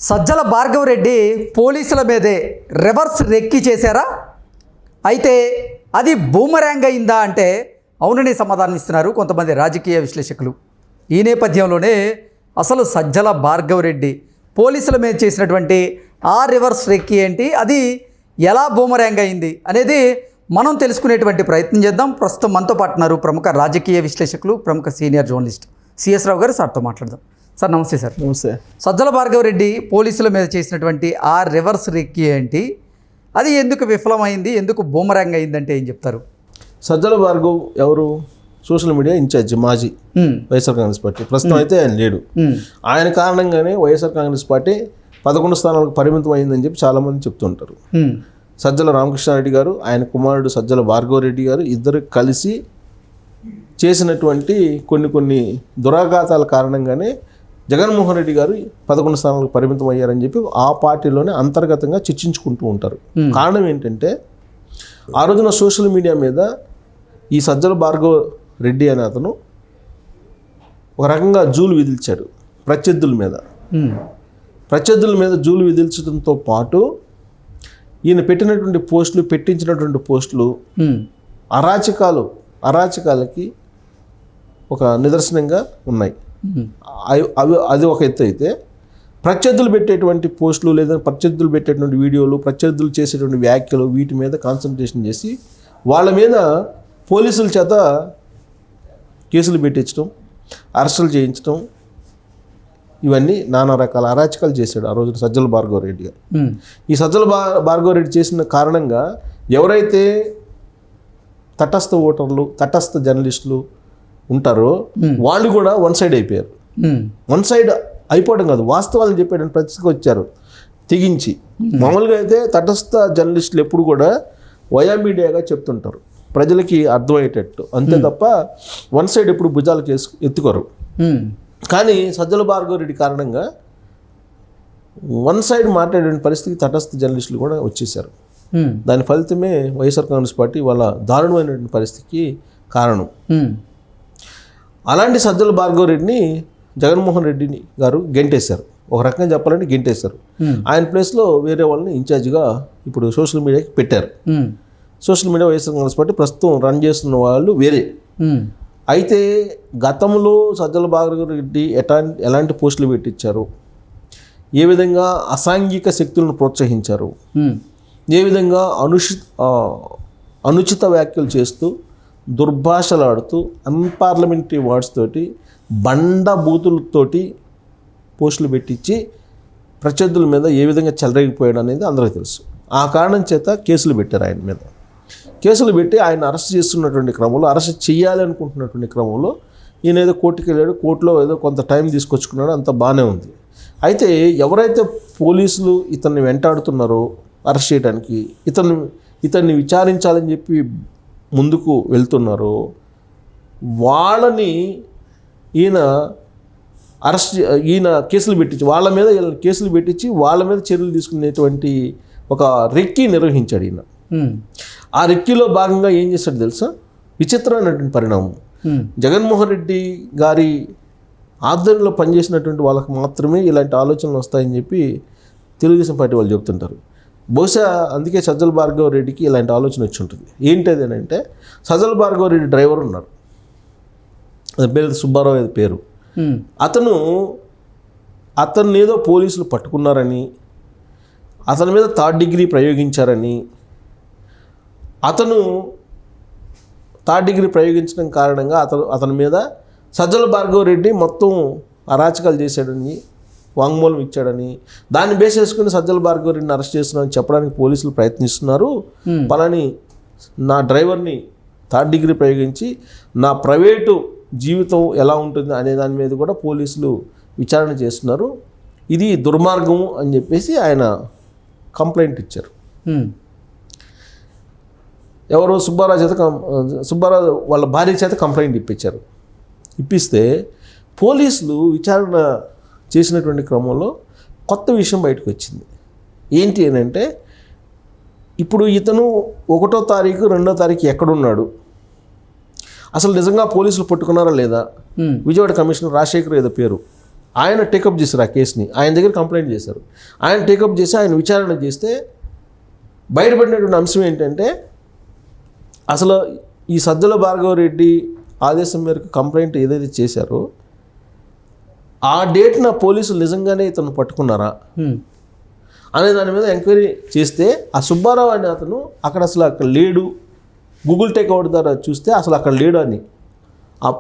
సజ్జల భార్గవరెడ్డి పోలీసుల మీదే reverse recce చేశారా? అయితే అది బూమరాంగ్ అయిందా అంటే అవుననే సమాధానం ఇస్తున్నారు కొంతమంది రాజకీయ విశ్లేషకులు. ఈ నేపథ్యంలోనే అసలు సజ్జల భార్గవరెడ్డి పోలీసుల మీద చేసినటువంటి ఆ రివర్స్ రెక్కి ఏంటి, అది ఎలా బూమరాంగ్ అయింది అనేది మనం తెలుసుకునేటువంటి ప్రయత్నం చేద్దాం. ప్రస్తుతం మనతో పాటున్నారు ప్రముఖ రాజకీయ విశ్లేషకులు, ప్రముఖ సీనియర్ జర్నలిస్ట్ సిఎస్ రావు గారు. సార్తో మాట్లాడదాం. సార్ నమస్తే. సార్ నమస్తే. సజ్జల భార్గవరెడ్డి పోలీసుల మీద చేసినటువంటి ఆ రివర్స్ రెక్కి ఏంటి, అది ఎందుకు విఫలమైంది, ఎందుకు బూమరాంగ్ అయిందంటే ఏం చెప్తారు? సజ్జల భార్గవ్ ఎవరు? సోషల్ మీడియా ఇన్ఛార్జ్, మాజీ వైఎస్ఆర్ కాంగ్రెస్ పార్టీ. ప్రస్తుతం అయితే ఆయన లేడు. ఆయన కారణంగానే వైఎస్ఆర్ కాంగ్రెస్ పార్టీ 11 స్థానాలకు పరిమితం అయిందని చెప్పి చాలామంది చెప్తుంటారు. సజ్జల రామకృష్ణారెడ్డి గారు, ఆయన కుమారుడు సజ్జల భార్గవరెడ్డి గారు ఇద్దరు కలిసి చేసినటువంటి కొన్ని దురాఘాతాల కారణంగానే జగన్మోహన్ రెడ్డి గారు 11 స్థానాలకు పరిమితం అయ్యారని చెప్పి ఆ పార్టీలోనే అంతర్గతంగా చర్చించుకుంటూ ఉంటారు. కారణం ఏంటంటే ఆ రోజున సోషల్ మీడియా మీద ఈ సజ్జల భార్గవ రెడ్డి అనే అతను ఒక రకంగా జూలు విధిల్చాడు ప్రత్యర్థుల మీద జూలు విధిల్చడంతో పాటు ఈయన పెట్టించినటువంటి పోస్టులు అరాచకాలకి ఒక నిదర్శనంగా ఉన్నాయి. అది ఒక ఎత్తు అయితే, ప్రత్యర్థులు పెట్టేటువంటి పోస్టులు లేదా ప్రత్యర్థులు పెట్టేటువంటి వీడియోలు, ప్రత్యర్థులు చేసేటువంటి వ్యాఖ్యలు, వీటి మీద కాన్సన్ట్రేషన్ చేసి వాళ్ళ మీద పోలీసుల చేత కేసులు పెట్టించడం, అరెస్టులు చేయించడం, ఇవన్నీ నానా రకాల అరాచకాలు చేశాడు ఆ రోజున సజ్జల భార్గవరెడ్డి గారు. ఈ సజ్జల భార్గవరెడ్డి చేసిన కారణంగా ఎవరైతే తటస్థ ఓటర్లు, తటస్థ జర్నలిస్టులు ఉంటారో వాళ్ళు కూడా వన్ సైడ్ అయిపోయారు. వన్ సైడ్ అయిపోవడం కాదు, వాస్తవాలను చెప్పేటువంటి పరిస్థితికి వచ్చారు తెగించి. మామూలుగా అయితే తటస్థ జర్నలిస్టులు ఎప్పుడు కూడా వయా మీడియాగా చెప్తుంటారు, ప్రజలకి అర్థమయ్యేటట్టు, అంతే తప్ప వన్ సైడ్ ఎప్పుడు భుజాలకు ఎత్తుకోరు. కానీ సజ్జల భార్గవరెడ్డి కారణంగా వన్ సైడ్ మాట్లాడే పరిస్థితికి తటస్థ జర్నలిస్టులు కూడా వచ్చేసారు. దాని ఫలితమే వైఎస్ఆర్ కాంగ్రెస్ పార్టీ వాళ్ళ దారుణమైనటువంటి పరిస్థితికి కారణం. అలాంటి సజ్జల భార్గవరెడ్డిని జగన్మోహన్ రెడ్డిని గారు గెంటేశారు. ఒక రకంగా చెప్పాలంటే గెంటేశారు. ఆయన ప్లేస్లో వేరే వాళ్ళని ఇన్ఛార్జిగా ఇప్పుడు సోషల్ మీడియాకి పెట్టారు. Social media YSR Congress party ప్రస్తుతం రన్ చేస్తున్న వాళ్ళు వేరే. అయితే గతంలో సజ్జల భార్గవరెడ్డి ఎలాంటి పోస్టులు పెట్టించారు, ఏ విధంగా అసాంఘిక శక్తులను ప్రోత్సహించారు, ఏ విధంగా అనుచిత వ్యాఖ్యలు చేస్తూ, దుర్భాషలాడుతూ, అన్పార్లమెంటరీ వర్డ్స్ తోటి, బండ బూతులతోటి పోస్టులు పెట్టించి ప్రత్యర్థుల మీద ఏ విధంగా చెలరేగిపోయాడు అనేది అందరికీ తెలుసు. ఆ కారణం చేత కేసులు పెట్టారు ఆయన మీద. కేసులు పెట్టి ఆయన అరెస్ట్ చేస్తున్నటువంటి క్రమంలో, అరెస్ట్ చేయాలనుకుంటున్నటువంటి క్రమంలో ఈయన ఏదో కోర్టుకి వెళ్ళాడు, కోర్టులో ఏదో కొంత టైం తీసుకొచ్చుకున్నాడు, అంత బాగానే ఉంది. అయితే ఎవరైతే పోలీసులు ఇతన్ని వెంటాడుతున్నారో అరెస్ట్ చేయడానికి, ఇతన్ని విచారించాలని చెప్పి ముందుకు వెళ్తున్నారో వాళ్ళని ఈయన కేసులు పెట్టించి వాళ్ళ మీద చర్యలు తీసుకునేటువంటి ఒక రెక్కి నిర్వహించాడు ఈయన. ఆ రెక్కిలో భాగంగా ఏం చేశాడు తెలుసా? విచిత్రమైనటువంటి పరిణామం. జగన్మోహన్ రెడ్డి గారి ఆధ్వర్యంలో పనిచేసినటువంటి వాళ్ళకి మాత్రమే ఇలాంటి ఆలోచనలు వస్తాయని చెప్పి తెలుగుదేశం పార్టీ వాళ్ళు చెప్తుంటారు. బహుశా అందుకే సజ్జల భార్గవరెడ్డికి ఇలాంటి ఆలోచన వచ్చి ఉంటుంది. ఏంటది అంటే, సజ్జల భార్గవరెడ్డి డ్రైవర్ ఉన్నారు, అది పేరు సుబ్బారావు పేరు. అతన్ని ఏదో పోలీసులు పట్టుకున్నారని, అతని మీద 3rd డిగ్రీ ప్రయోగించారని, అతను 3rd డిగ్రీ ప్రయోగించడం కారణంగా అతని మీద సజ్జల భార్గవరెడ్డి మొత్తం అరాచకాలు చేశాడని వాంగ్మూలం ఇచ్చాడని, దాన్ని బేస్ చేసుకుని సజ్జల భార్గవరెడ్డిని అరెస్ట్ చేస్తున్నారని చెప్పడానికి పోలీసులు ప్రయత్నిస్తున్నారు. పలాని నా డ్రైవర్ని 3rd డిగ్రీ ప్రయోగించి నా ప్రైవేటు జీవితం ఎలా ఉంటుంది అనే దాని మీద కూడా పోలీసులు విచారణ చేస్తున్నారు, ఇది దుర్మార్గం అని చెప్పేసి ఆయన కంప్లైంట్ ఇచ్చారు. ఎవరో సుబ్బారావు వాళ్ళ భార్య చేత కంప్లైంట్ ఇప్పిస్తే పోలీసులు విచారణ చేసినటువంటి క్రమంలో కొత్త విషయం బయటకు వచ్చింది. ఏంటి అని అంటే, ఇప్పుడు ఇతను 1వ తారీఖు 2వ తారీఖు ఎక్కడున్నాడు, అసలు నిజంగా పోలీసులు పట్టుకున్నారా లేదా, విజయవాడ కమిషనర్ రాజశేఖర్ ఏదో పేరు, ఆయన టేకప్ చేశారు ఆ కేసుని, ఆయన దగ్గర కంప్లైంట్ చేశారు. ఆయన టేకప్ చేసి ఆయన విచారణ చేస్తే బయటపడినటువంటి అంశం ఏంటంటే అసలు ఈ సజ్జల భార్గవరెడ్డి ఆదేశం మేరకు కంప్లైంట్ ఏదైతే చేశారో ఆ డేట్న పోలీసులు నిజంగానే ఇతను పట్టుకున్నారా అనే దాని మీద ఎంక్వైరీ చేస్తే ఆ సుబ్బారావు అనే అతను అక్కడ లేడు. గూగుల్ టేక్అవుట్ ద్వారా చూస్తే అసలు అక్కడ లేడు అని.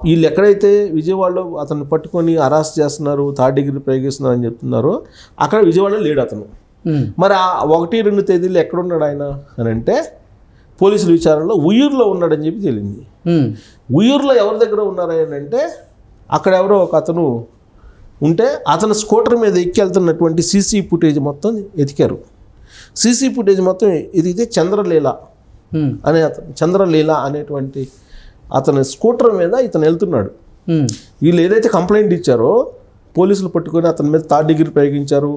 వీళ్ళు ఎక్కడైతే విజయవాడలో అతన్ని పట్టుకొని అరెస్ట్ చేస్తున్నారు, 3rd డిగ్రీ ప్రయోగిస్తున్నారు అని చెప్తున్నారో అక్కడ విజయవాడలో లేడు అతను. మరి ఆ 1-2 తేదీలు ఎక్కడున్నాడు ఆయన అని అంటే పోలీసుల విచారణలో ఉయ్యూరులో ఉన్నాడని చెప్పి తెలిసింది. ఉయ్యూరులో ఎవరి దగ్గర ఉన్నారని అంటే అక్కడ ఎవరో ఒక అతను ఉంటే అతను స్కూటర్ మీద ఎక్కి వెళ్తున్నటువంటి సీసీ ఫుటేజ్ మొత్తం ఎతికారు. సీసీ ఫుటేజ్ మొత్తం ఎదిగితే చంద్రలీల అనేటువంటి అతని స్కూటర్ మీద ఇతను వెళ్తున్నాడు. వీళ్ళు ఏదైతే కంప్లైంట్ ఇచ్చారో పోలీసులు పట్టుకొని అతని మీద 3rd డిగ్రీ ప్రయోగించారు.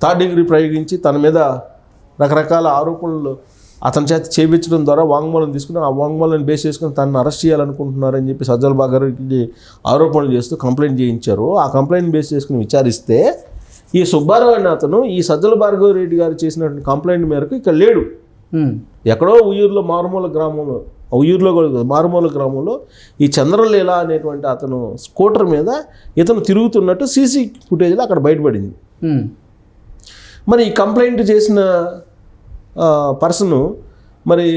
3rd డిగ్రీ ప్రయోగించి తన మీద రకరకాల ఆరోపణలు అతని చేత చేయించడం ద్వారా వాంగ్మూలం తీసుకుని ఆ వాంగ్మూలాన్ని బేస్ చేసుకుని తనను అరెస్ట్ చేయాలనుకుంటున్నారని చెప్పి సజ్జల భార్గవరెడ్డి ఆరోపణలు చేస్తూ కంప్లైంట్ చేయించారు. ఆ కంప్లైంట్ బేస్ చేసుకుని విచారిస్తే ఈ సుబ్బారావు అనే అతను ఈ సజ్జల భార్గవరెడ్డి గారు చేసినటువంటి కంప్లైంట్ మేరకు ఇక్కడ లేడు. ఎక్కడో ఉయ్యూరులో మారుమూల గ్రామంలో ఈ చంద్రలీల అనేటువంటి అతను స్కూటర్ మీద ఇతను తిరుగుతున్నట్టు సీసీ ఫుటేజ్లో అక్కడ బయటపడింది. మరి ఈ కంప్లైంట్ చేసిన పర్సను మరి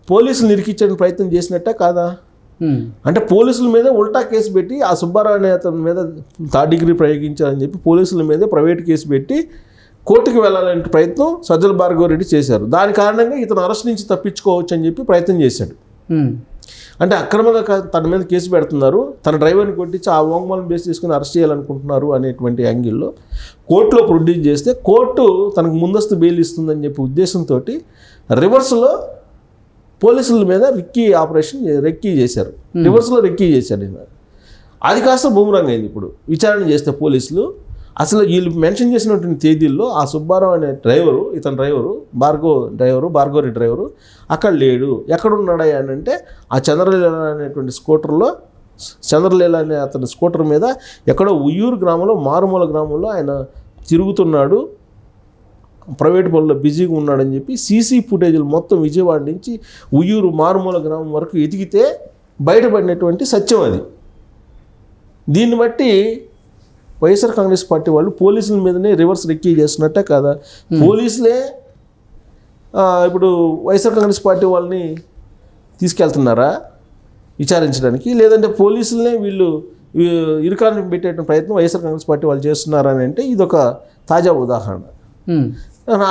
పోలీసులు నిరికించడానికి ప్రయత్నం చేసినట్టే కాదా? అంటే పోలీసుల మీద ఉల్టా కేసు పెట్టి ఆ సుబ్బారావు అనే అతని మీద 3rd డిగ్రీ ప్రయోగించాలని చెప్పి పోలీసుల మీద ప్రైవేట్ కేసు పెట్టి కోర్టుకు వెళ్ళాలనే ప్రయత్నం సజ్జల భార్గవరెడ్డి చేశారు. దాని కారణంగా ఇతను అరెస్ట్ నుంచి తప్పించుకోవచ్చు అని చెప్పి ప్రయత్నం చేశాడు. అంటే అక్రమంగా తన మీద కేసు పెడుతున్నారు, తన డ్రైవర్ని కొట్టించి ఆ వాంగ్మూలం బేస్ చేసుకుని అరెస్ట్ చేయాలనుకుంటున్నారు అనేటువంటి యాంగిల్లో కోర్టులో ప్రొడ్యూస్ చేస్తే కోర్టు తనకు ముందస్తు బెయిల్ ఇస్తుందని చెప్పి ఉద్దేశంతో రివర్స్లో పోలీసుల మీద రెక్కీ చేశారు. రివర్స్లో రెక్కీ చేశారు. అది కాస్త బూమరాంగ్ అయింది. ఇప్పుడు విచారణ చేస్తే పోలీసులు అసలు వీళ్ళు మెన్షన్ చేసినటువంటి తేదీల్లో ఆ సుబ్బారావు అనే భార్గవరెడ్డి డ్రైవరు అక్కడ లేడు. ఎక్కడున్నాడా అని అంటే ఆ చంద్రలీల అనేటువంటి చంద్రలీల అనే అతని స్కూటర్ మీద ఎక్కడో ఉయ్యూరు గ్రామంలో మారుమూల గ్రామంలో ఆయన తిరుగుతున్నాడు, ప్రైవేట్ పనుల్లో బిజీగా ఉన్నాడని చెప్పి సీసీ ఫుటేజీలు మొత్తం విజయవాడ నుంచి ఉయ్యూరు మారుమూల గ్రామం వరకు ఎతికితే బయటపడినటువంటి సత్యం అది. దీన్ని బట్టి వైఎస్ఆర్ కాంగ్రెస్ పార్టీ వాళ్ళు పోలీసుల మీదనే రివర్స్ రెక్కీ చేస్తున్నట్టే కాదా? పోలీసులే ఇప్పుడు వైఎస్ఆర్ కాంగ్రెస్ పార్టీ వాళ్ళని తీసుకెళ్తున్నారా విచారించడానికి, లేదంటే పోలీసులనే వీళ్ళు ఇరుకాన్ని పెట్టే ప్రయత్నం వైఎస్ఆర్ కాంగ్రెస్ పార్టీ వాళ్ళు చేస్తున్నారా అని అంటే ఇదొక తాజా ఉదాహరణ.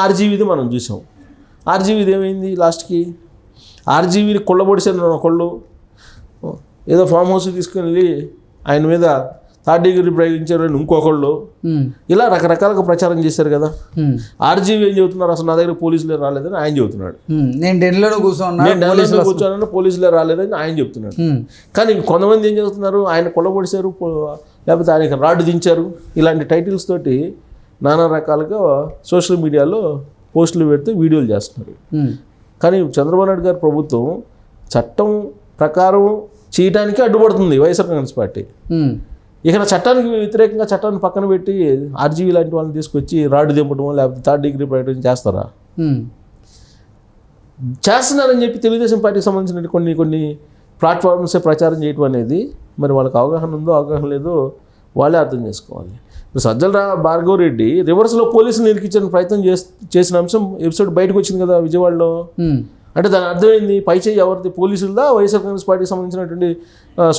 ఆర్జీవీది మనం చూసాం. ఆర్జీవీది ఏమైంది లాస్ట్కి? ఆర్జీవీని కొల్లబొడిసాను ఒకళ్ళు, ఏదో ఫామ్ హౌస్ తీసుకుని వెళ్ళి ఆయన మీద 3rd డిగ్రీ ప్రయోగించారు అని ఇంకొకళ్ళు, ఇలా రకరకాలుగా ప్రచారం చేశారు కదా. ఆర్జీవీ ఏం చెబుతున్నారు? అసలు నా దగ్గర పోలీసులే రాలేదని ఆయన చెబుతున్నాడు. నేను ఢిల్లీలో కూర్చోనన్నా పోలీసులే రాలేదని ఆయన చెప్తున్నాడు. కానీ కొంతమంది ఏం చెబుతున్నారు? ఆయన కొల్లబొడిశారు, లేకపోతే ఆయనకి రాడ్డు దించారు, ఇలాంటి టైటిల్స్ తోటి నానా రకాలుగా సోషల్ మీడియాలో పోస్టులు పెడితే వీడియోలు చేస్తున్నారు. కానీ చంద్రబాబు నాయుడు గారి ప్రభుత్వం చట్టం ప్రకారం చేయడానికి అడ్డుపడుతుంది వైఎస్ఆర్ కాంగ్రెస్ పార్టీ. ఇక చట్టానికి వ్యతిరేకంగా చట్టాన్ని పక్కన పెట్టి ఆర్జీవీ లాంటి వాళ్ళని తీసుకొచ్చి రాడ్డు దింపడం లేకపోతే 3rd డిగ్రీ ప్రయోగం చేస్తారా? చేస్తున్నారని చెప్పి తెలుగుదేశం పార్టీకి సంబంధించిన కొన్ని ప్లాట్ఫామ్సే ప్రచారం చేయడం అనేది మరి వాళ్ళకి అవగాహన ఉందో అవగాహన లేదో వాళ్ళే అర్థం చేసుకోవాలి. ఇప్పుడు సజ్జల భార్గవరెడ్డి రివర్స్లో పోలీసులు నిరికించడానికి ప్రయత్నం చేసిన అంశం ఎపిసోడ్ బయటకు వచ్చింది కదా విజయవాడలో. అంటే దాని అర్థమైంది పై చేయి ఎవరిది? పోలీసులదా, వైఎస్ఆర్ కాంగ్రెస్ పార్టీకి సంబంధించినటువంటి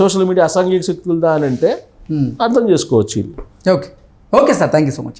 సోషల్ మీడియా అసాంఘిక శక్తులదా అని అంటే అర్థం చేసుకోవచ్చు. Okay sir, thank you so much.